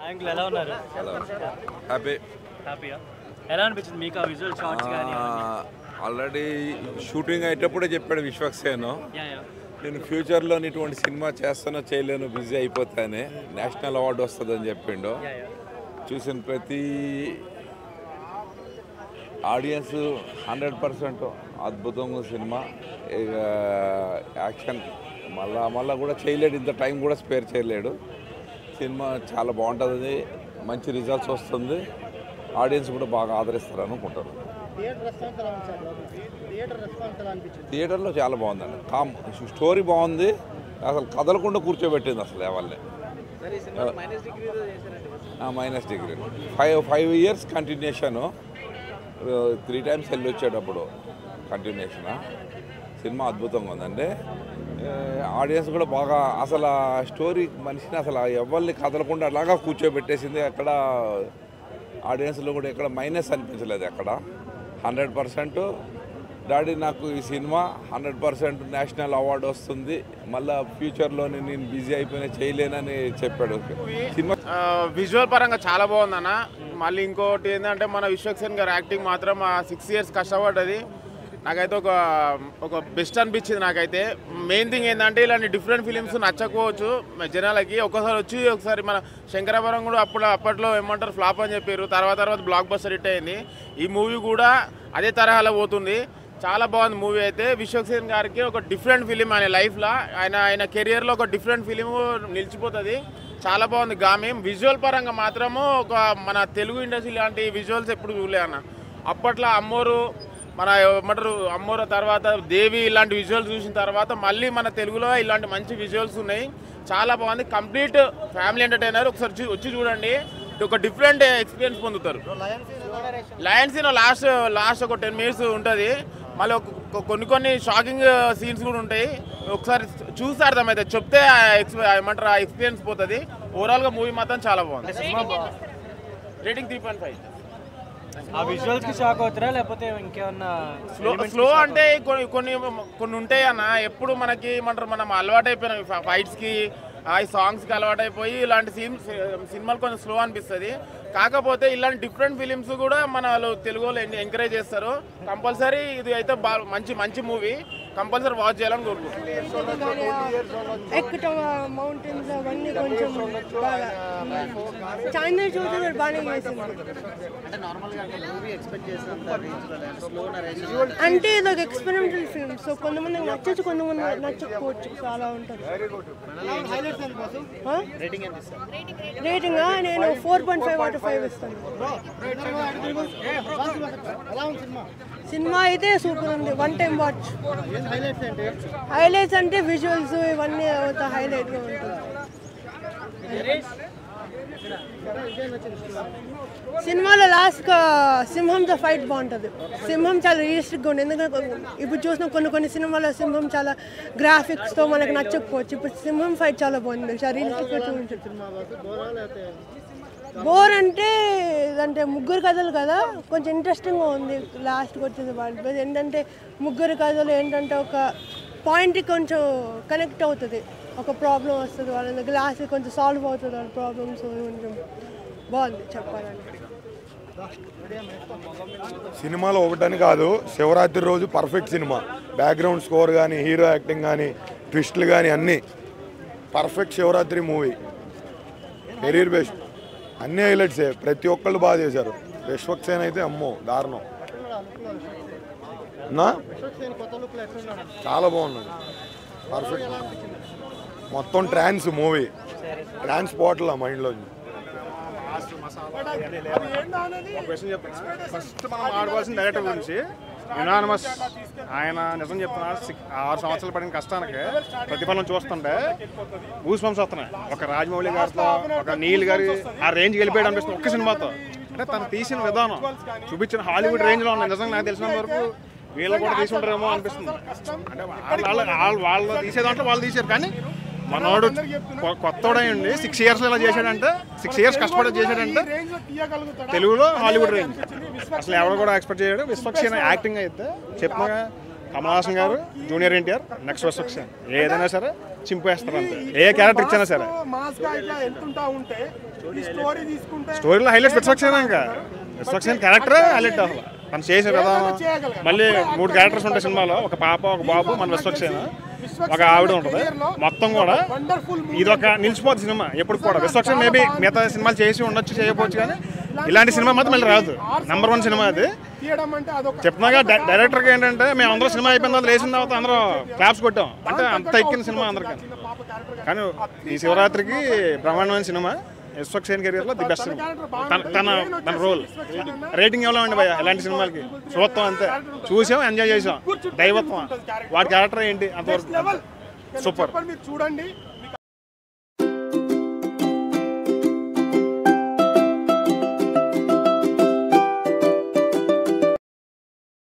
Angle ఎలా ఉన్నారు? హ్యాపీయా? ఎలా అనిపించింది మీకు ఆ విజువల్ షాట్స్ కానీ? ఆల్రెడీ షూటింగ్ అయ్యేటప్పుడే చెప్పాడు విశ్వక్సేన్, నేను ఫ్యూచర్లో ఇటువంటి సినిమా చేస్తానో చేయలేను, బిజీ అయిపోతానే, నేషనల్ అవార్డు వస్తుందని చెప్పిండు. చూసిన ప్రతి ఆడియన్స్ 100% అద్భుతంగా సినిమా. ఇక యాక్షన్ మళ్ళా కూడా చేయలేడు, ఇంత టైం కూడా స్పేర్ చేయలేడు. సినిమా చాలా బాగుంటుంది, మంచి రిజల్ట్స్ వస్తుంది, ఆడియన్స్ కూడా బాగా ఆదరిస్తారు అనుకుంటారు. థియేటర్లో చాలా బాగుందండి, స్టోరీ బాగుంది, అసలు కదలకుండా కూర్చోబెట్టింది అసలు ఎవరిని. -డిగ్రీ 5 years కంటిన్యూషను, 3 times వెళ్ళి వచ్చేటప్పుడు కంటిన్యూషన్. సినిమా అద్భుతంగా ఉందండి, ఆడియన్స్ కూడా బాగా, అసలు స్టోరీ మనిషిని అసలు ఎవరిని కదలకుండా అలాగా కూర్చోబెట్టేసింది. ఎక్కడ ఆడియన్స్లో కూడా ఎక్కడ మైనస్ అనిపించలేదు, ఎక్కడ 100%. డాడీ నాకు ఈ సినిమా 100% నేషనల్ అవార్డు వస్తుంది, మళ్ళీ ఫ్యూచర్లో నేను బిజీ అయిపోయినా చేయలేనని చెప్పాడు. సినిమా విజువల్ పరంగా చాలా బాగుందన్న. మళ్ళీ ఇంకోటి ఏంటంటే మన విశ్వక్సేన్ గారు యాక్టింగ్ మాత్రం 6 years కష్టపడ్డది, నాకైతే ఒక బెస్ట్ అనిపించింది. నాకైతే మెయిన్ థింగ్ ఏంటంటే ఇలాంటి డిఫరెంట్ ఫిలిమ్స్ నచ్చకపోవచ్చు జనాలకి, ఒకసారి మన శంకరాభరణం కూడా అప్పట్లో ఏమంటారు ఫ్లాప్ అని చెప్పారు, తర్వాత బ్లాక్ బస్టర్ హిట్ అయింది. ఈ మూవీ కూడా అదే తరహాలో పోతుంది, చాలా బాగుంది మూవీ. అయితే విశ్వక్సేన్ గారికి ఒక డిఫరెంట్ ఫిలిం ఆయన లైఫ్లో, ఆయన కెరియర్లో ఒక డిఫరెంట్ ఫిలిం నిలిచిపోతుంది. చాలా బాగుంది గామి. విజువల్ పరంగా మాత్రము మన తెలుగు ఇండస్ట్రీ లాంటి విజువల్స్ ఎప్పుడు చూడలే అన్న. అప్పట్లో అమ్మోరు అమ్మోరు తర్వాత దేవి ఇలాంటి విజువల్స్ చూసిన తర్వాత మళ్ళీ మన తెలుగులో ఇలాంటి మంచి విజువల్స్ ఉన్నాయి, చాలా బాగుంది. కంప్లీట్ ఫ్యామిలీ ఎంటర్టైనర్, ఒకసారి వచ్చి చూడండి, ఒక డిఫరెంట్ ఎక్స్పీరియన్స్ పొందుతారు. లయన్ సీన్ లాస్ట్ ఒక 10 minutes ఉంటుంది, మళ్ళీ కొన్ని షాకింగ్ సీన్స్ కూడా ఉంటాయి. ఒకసారి చూస్తే అర్థమైతే, చెప్తే ఏమంటారు ఆ ఎక్స్పీరియన్స్ పోతుంది. ఓవరాల్గా మూవీ మాత్రం చాలా బాగుంది. రేటింగ్ 3.5. ఆ విజువల్స్కి షాక్ అవుతారా లేకపోతే ఇంకేమన్నా? స్లో అంటే కొన్ని ఉంటాయి అన్న, ఎప్పుడు మనకి ఏమంటారు మనం అలవాటు అయిపోయినాం ఫైట్స్కి, ఈ సాంగ్స్కి అలవాటు అయిపోయి ఇలాంటి సినిమాలు కొంచెం స్లో అనిపిస్తుంది. కాకపోతే ఇలాంటి డిఫరెంట్ ఫిలిమ్స్ కూడా మన వాళ్ళు తెలుగులో ఎంకరేజ్ చేస్తారు. కంపల్సరీ ఇది అయితే మంచి మూవీ, కంపల్సరీ వాచ్ చేయాలని కోరుకుంటున్నాను. ఎక్కటం మౌంటైన్స్ అవన్నీ కొంచెం బాగా చాయన చూసి బాగానే చేసింది. అంటే ఇది ఒక ఎక్స్పెరిమెంటల్ ఫిల్మ్, సో కొంతమంది నచ్చచ్చు, కొంతమంది నచ్చకపోవచ్చు, చాలా ఉంటుంది. రేటింగ్ నేను 4.5/5 ఇస్తాను. సినిమా అయితే సూపర్ ఉంది, 1 time watch. హైలైట్స్ అంటే విజువల్స్ ఇవన్నీ హైలైట్గా ఉంటుంది. సినిమాలో లాస్ట్ సింహంతో ఫైట్ బాగుంటుంది. సింహం చాలా రియలిస్టిక్గా ఉంటుంది, ఎందుకంటే ఇప్పుడు చూసిన కొన్ని సినిమాలో సింహం చాలా గ్రాఫిక్స్తో మనకు నచ్చకపోవచ్చు, ఇప్పుడు సింహం ఫైట్ చాలా బాగుంది, చాలా రియలిస్టిక్గా చూపించచ్చు. బోర్ అంటే ముగ్గురు కథలు కదా, కొంచెం ఇంట్రెస్టింగ్గా ఉంది. లాస్ట్కి వచ్చేది వాళ్ళు ఏంటంటే ముగ్గురు కథలు ఏంటంటే ఒక పాయింట్కి కొంచెం కనెక్ట్ అవుతుంది, ఒక ప్రాబ్లం వస్తుంది వాళ్ళకి, లాస్ట్కి కొంచెం సాల్వ్ అవుతుంది వాళ్ళ ప్రాబ్లమ్స్. కొంచెం బాగుంది చెప్పాలంటే. సినిమాలో ఒకటని కాదు, శివరాత్రి రోజు పర్ఫెక్ట్ సినిమా. బ్యాక్గ్రౌండ్ స్కోర్ కానీ, హీరో యాక్టింగ్ కానీ, ట్విస్టులు కానీ అన్నీ perfect. Shivaratri movie career best, అన్ని హైలైట్సే, ప్రతి ఒక్కళ్ళు బాగా చేశారు. విశ్వక్సేన్ అయితే అమ్మో దారుణం, చాలా బాగున్నాడు, పర్ఫెక్ట్. మొత్తం మూవీ ట్రాన్స్పోర్ట్లా మైండ్లో. ఫస్ట్ మనం ఆడుకోవాల్సిన డైరెక్టర్ గురించి యునానిమస్. ఆయన నిజం చెప్తున్నారు, 6 సంవత్సరాలు పడిన కష్టానికి ప్రతిఫలం చూస్తుంటే గూస్ బంప్స్ వస్తున్నాయి. ఒక రాజమౌళి గారితో, ఒక నీల్ గారి ఆ రేంజ్కి వెళ్ళిపోయాడు అనిపిస్తుంది ఒక్క సినిమాతో. అంటే తను తీసిన విధానం, చూపించిన హాలీవుడ్ రేంజ్లో ఉన్నాయి. నిజంగా నాకు తెలిసినంత వరకు వీళ్ళు కూడా తీసి ఉంటారేమో అనిపిస్తుంది. అంటే వాళ్ళు తీసే దాంట్లో వాళ్ళు తీశారు, కానీ మనోడు కొత్తోడయండి 6 years ఇలా చేశాడంటే, 6 years కష్టపడి చేశాడంటే తెలుగులో హాలీవుడ్ రేంజ్. అసలు ఎవరు కూడా ఎక్స్పెక్ట్ చేయడు. విశ్వక్సేన్ యాక్టింగ్ అయితే చెప్పిన కమల్ హాసన్ గారు, జూనియర్ ఎన్టీఆర్, నెక్స్ట్ విశ్వక్సేన్ ఏదైనా సరే చింపేస్తారు అంతే, ఏ క్యారెక్టర్ ఇచ్చినా సరే. స్టోరీలో హైలైట్స్ విశ్వక్సేన, ఇంకా విశ్వక్సేన క్యారెక్టర్ హైలైట్ అసలు తను చేసే విధానం. మళ్ళీ 3 క్యారెక్టర్స్ ఉంటాయి సినిమాలో, ఒక పాప, ఒక బాబు, మన విశ్వక్సేన, ఒక ఆవిడ ఉంటుంది. మొత్తం కూడా ఇదొక నిలిచిపోతుంది సినిమా ఎప్పుడు కూడా. విశ్వక్సేన మేబీ మిగతా సినిమాలు చేసి ఉండొచ్చు, చేయకపోవచ్చు, కానీ ఇలాంటి సినిమా మాత్రం మళ్ళీ రాదు. నెంబర్ 1 సినిమా అది. చెప్తున్నాగా డైరెక్టర్గా ఏంటంటే మేము అందరూ సినిమా అయిపోయిన తర్వాత వేసిన తర్వాత అందరూ క్లాప్స్ కొట్టాం, అంటే అంత ఎక్కిన సినిమా అందరికీ. కానీ ఈ శివరాత్రికి బ్రహ్మాండమైన సినిమా. విశ్వక్సేన్ కెరియర్లో ది బెస్ట్ తన రోల్. రేటింగ్ ఇవ్వలేమండి భయ్య ఇలాంటి సినిమాలకి. చూస్తాం అంతే, చూసాం, ఎంజాయ్ చేసాం. దైవత్వం వాడి క్యారెక్టర్ ఏంటి అంతవరకు సూపర్. చూడండి.